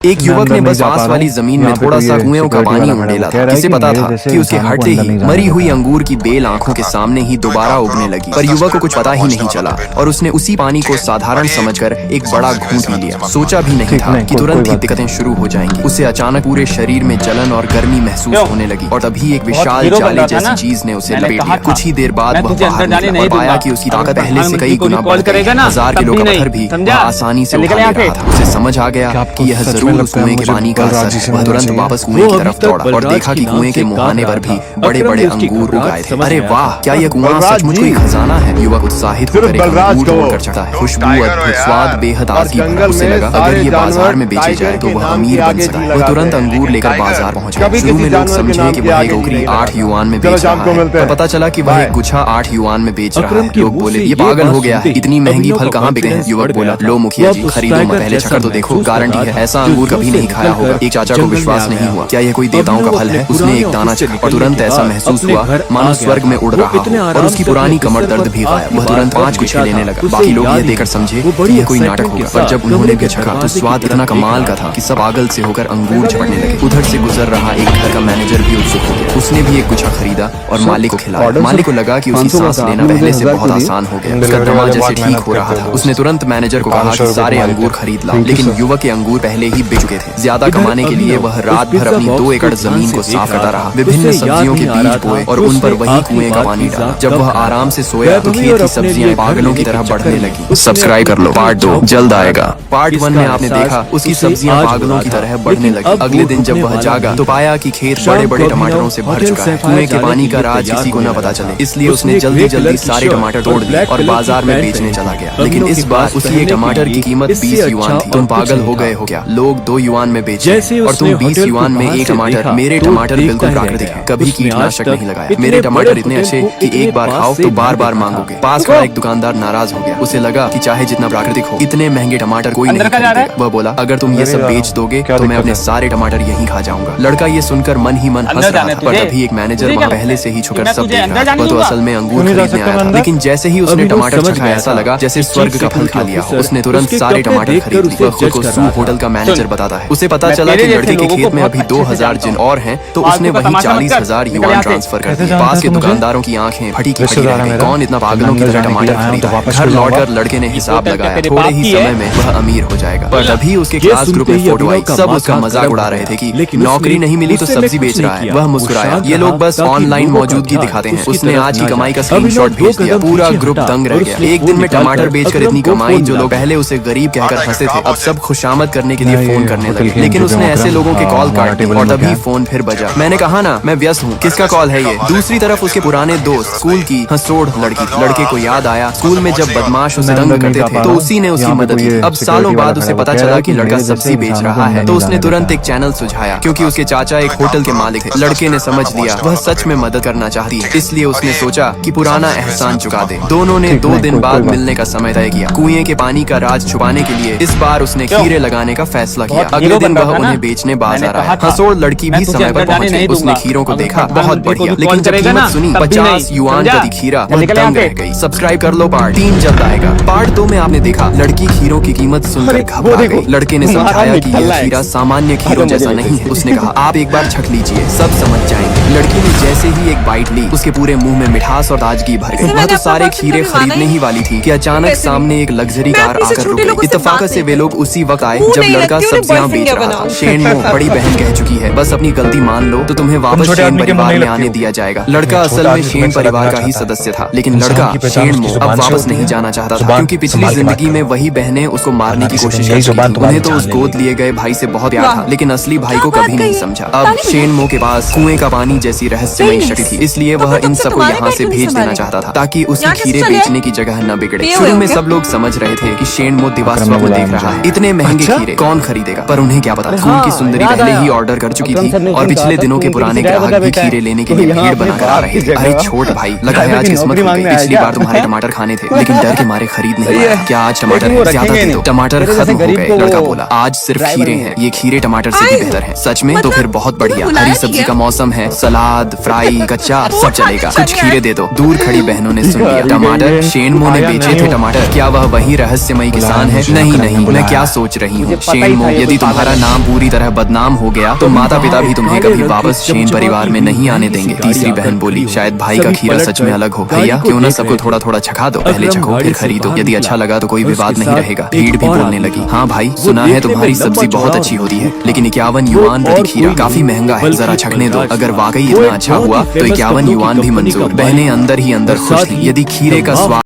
एक युवक ने बस पास वाली जमीन में थोड़ा सा कुएं का पानी उंडेला था। किसे पता था कि उसके हटते ही मरी हुई अंगूर की बेल आंखों के सामने ही दोबारा उगने लगी, पर युवक को कुछ पता ही नहीं चला और उसने उसी पानी को साधारण समझकर एक बड़ा घूंट पी लिया। सोचा भी नहीं था कि तुरंत ही दिक्कतें शुरू हो जाएंगी। उसे अचानक पूरे शरीर में जलन और गर्मी महसूस होने लगी और तभी एक विशाल जाले जैसी चीज ने उसे लपेट लिया। कुछ ही देर बाद वह बाहर निकला और पाया कि उसकी ताकत पहले से कई गुना बढ़ गई। 1000 किलो का पत्थर भी वह आसानी से उठा ले रहा था। उसे समझ आ गया कि यह जरूर उस कुएं के पानी का असर है। वह तुरंत वापस कुएं की तरफ दौड़ा और देखा कि कुएं के मुहाने पर भी बड़े बड़े अंगूर उगाए थे। अरे वाह, क्या यह कुआं सचमुच कोई खजाना है? युवक उत्साहित होकर एक अंगूर तोड़कर चढ़ता है। खुशबू, अद्भुत स्वाद, बेहद आज़ी भरा। उसे लगा अगर ये बाजार में बेचे जाए तो वह अमीर बन सकता है। वह तुरंत अंगूर लेकर बाजार पहुंच गया। शुरू में लोग समझे कि वह एक टोकरी 8 युआन में बेच रहा है, पर पता चला कि वह एक गुच्छा 8 युआन में बेच रहा है। लोग बोले ये पागल हो गया है, इतनी महंगी फल कहाँ बिके हैं? युवक बोला लो मुखिया जी, खरीदो मत, पहले चखकर तो देखो, गारंटी है ऐसा अंगूर कभी नहीं खाया होगा। एक चाचा को विश्वास नहीं हुआ, क्या यह कोई देवताओं का फल है? उसने एक दाना चखा और तुरंत ऐसा महसूस हुआ मानो स्वर्ग में उड़ रहा हो और उसकी पुरानी कमर दर्द भी गायब। वह तुरंत 5 गुच्छे लेने लगा। बाकी लोग यह देखकर समझे कि यह कोई नाटक होगा, पर जब उन्होंने भी चखा तो स्वाद इतना कमाल का था कि सब पागल से होकर अंगूर झपटने लगे। उधर से गुजर रहा एक घर का मैनेजर भी उत्सुक हो गया। उसने भी एक गुच्छा खरीदा और मालिक को खिलाया। मालिक को लगा कि उसकी सांस लेना पहले से बहुत आसान हो गया। उसका दमा जैसे ठीक हो रहा था। उसने तुरंत मैनेजर को कहा कि सारे अंगूर खरीद लाओ, लेकिन युवक के अंगूर पहले ही बिक चुके थे। ज्यादा कमाने के लिए वह रात भर अपनी 2 एकड़ जमीन को साफ करता रहा, विभिन्न सब्जियों के बीज बोए और उन पर वही कुएं का पानी डाला। जब वह आराम से सोया तो खेत की सब्जियां पागलों की तरह बढ़ने लगी। सब्सक्राइब कर लो, पार्ट 2 जल्द आएगा। पार्ट 1 में आपने देखा उसकी सब्जियां पागलों की तरह बढ़ने लगी। अगले दिन जब वह जागा तो पाया कि खेत बड़े बड़े टमाटरों से भर चुका है। कुएं के पानी का राज किसी को न पता चले, इसलिए उसने जल्दी जल्दी सारे टमाटर तोड़ लिए और बाजार में बेचने चला गया। लेकिन इस बार उसी एक टमाटर की कीमत 20 युआन थी। तुम पागल हो गए हो क्या? लोग 2 युआन में बेचे और तुम 20 युआन में एक टमाटर। मेरे टमाटर बिल्कुल प्राकृतिक है, कभी कीटनाशक नहीं लगाया। मेरे टमाटर इतने अच्छे कि एक बार खाओ तो बार बार मांगोगे। पास खड़ा एक दुकानदार नाराज हो गया। उसे लगा कि चाहे जितना प्राकृतिक हो, इतने महंगे टमाटर कोई नहीं खरीदेगा। वह बोला अगर तुम ये सब बेच दोगे तो मैं अपने सारे टमाटर यहीं खा जाऊंगा। लड़का ये सुनकर मन ही मन हंस रहा था, पर तभी एक मैनेजर वहाँ पहले से ही छुकर सब देख रहा था। वह तो असल में अंगूर खरीदने आया था, लेकिन जैसे ही उसने टमाटर चखा ऐसा लगा जैसे स्वर्ग का फल खा लिया हो। उसने तुरंत सारे टमाटर खरीद लिए। वह खुद को सू होटल का मैनेजर बताता है। उसे पता चला कि लड़के के खेत में अभी 2000 जिन और हैं, तो उसने वही 40,000 युआन ट्रांसफर कर दिए। पास के दुकानदारों की आंखें फटी की फटी रह गई। कौन इतना पागलों की तरह टमाटर खरीदा? घर लौटकर लड़के ने हिसाब लगाया, थोड़े ही समय में वह अमीर हो जाएगा। पर तभी उसके क्लास ग्रुप में फोटो आई। सब उसका मजाक उड़ा रहे थे कि नौकरी नहीं मिली तो सब्जी बेच रहा है। वह मुस्कुराया, ये लोग बस ऑनलाइन मौजूदगी दिखाते हैं। उसने आज की कमाई का स्क्रीनशॉट भेज दिया। पूरा ग्रुप दंग रह गया। एक दिन में टमाटर बेचकर इतनी कमाई, जो लोग पहले उसे गरीब कहकर हंसते थे अब सब खुशामद करने के लिए फोन करने लगे। लेकिन उसने ऐसे लोगों के कॉल काट दिए और तभी फोन फिर बजा। मैंने कहा ना मैं व्यस्त हूँ, किसका कॉल है ये? दूसरी तरफ उसके पुराने दोस्त स्कूल की हंसोड़ लड़की थी। लड़के को याद आया स्कूल में जब बदमाश उसे दंग करते थे तो उसी ने उसकी मदद की। अब सालों बाद उसे पता चला कि लड़का सब्जी बेच रहा है, तो उसने तुरंत एक चैनल सुझाया। क्योंकि उसके चाचा एक होटल के मालिक थे। लड़के ने समझ लिया वह सच में मदद करना चाहती है, इसलिए उसने सोचा कि पुराना एहसान चुका दे। दोनों ने 2 दिन बाद मिलने का समय तय किया। कुएं के पानी का राज छुपाने के लिए इस बार उसने खीरे लगाने का फैसला किया। अगले दिन वह उन्हें बेचने बाजार आया। हंसोड़ लड़की भी समय पर पहुंच गई। उसने खीरों को देखा, बहुत बढ़िया, लेकिन जब कीमत सुनी 50 युआन प्रति खीरा, वह दंग रह गई। सब्सक्राइब कर लो, पार्ट 3 जल्द आएगा। पार्ट 2 में आपने देखा लड़की खीरों की कीमत सुनकर घबरा गई। लड़के ने समझाया कि यह खीरा सामान्य खीरों जैसा नहीं है। उसने कहा आप एक बार छक लीजिए, सब समझ जाएंगे। लड़की ने जैसे ही एक बाइट ली उसके पूरे मुंह में मिठास और ताजगी भर गई। वह तो सारे खीरे खरीदने ही वाली थी कि अचानक सामने एक लग्जरी कार आकर रुक गई। इत्तेफाक से वे लोग उसी वक्त आए जब लड़का सब्जियां बेच रहा था। शेनमो बड़ी बहन कह चुकी है बस अपनी गलती मान लो तो तुम्हें वापस शेन परिवार में आने दिया जाएगा। लड़का असल में शेन परिवार का ही सदस्य था, लेकिन लड़का शेनमो अब वापस नहीं जाना चाहता था, क्योंकि पिछली जिंदगी में वही बहनें उसको मारने की कोशिश कर चुकी थी। उन्हें तो उस गोद लिए गए भाई से बहुत प्यार था, लेकिन असली भाई को कभी नहीं समझा। अब शेनमो के पास कुएं का पानी जैसी रहस्यमयी शक्ति थी, इसलिए वह इन सबको यहाँ से भेज देना चाहता था ताकि उसकी खीरे बेचने की जगह न बिगड़े। शुरू में सब लोग समझ रहे थे कि शेनमो दिवास्वप्न देख रहा है, इतने महंगे खीरे कौन खरीदेगा? पर उन्हें क्या पता स्कूल की सुंदरी पहले ही ऑर्डर कर चुकी थी और पिछले दिनों के पुराने ग्राहक भी खीरे लेने के लिए भीड़ बनाकर आ रहे थे। अरे छोट भाई, लगा है आज किस्मत हो गई। पिछली बार तुम्हारे टमाटर खाने थे, लेकिन डर के मारे खरीद नहीं पाया। क्या आज टमाटर ज्यादा दे दो? टमाटर खत्म हो गए। लड़का बोला आज सिर्फ खीरे हैं, ये खीरे टमाटर से भी बेहतर हैं। सच में? तो फिर बहुत बढ़िया। हरी सब्जी का मौसम है, सलाद, फ्राई, कच्चा सब चलेगा। कुछ खीरे दे दो। दूर खड़ी बहनों ने सुन लिया। टमाटर शेनमो ने बेचे थे टमाटर। क्या वह वही रहस्यमयी किसान है? नहीं नहीं, मैं क्या सोच रही हूँ। शेनमो यदि तुम्हारा नाम पूरी तरह बदनाम हो गया तो माता पिता भी तुम्हें कभी वापस जैन परिवार में नहीं आने देंगे। तीसरी बहन बोली, शायद भाई का खीरा सच में अलग हो। भैया क्यों न सबको थोड़ा थोड़ा छका दो, पहले छको फिर खरीदो, यदि अच्छा लगा तो कोई विवाद नहीं रहेगा। भीड़ भी बोलने लगी, हाँ भाई सुना है तुम्हारी सब्जी बहुत अच्छी होती है, लेकिन 51 युआन प्रति खीरा काफी महंगा है, जरा छकने दो, अगर वाकई इतना अच्छा हुआ तो 51 युआन भी मंजूर। बहनें अंदर ही अंदर खुश थीं। यदि खीरे का स्वाद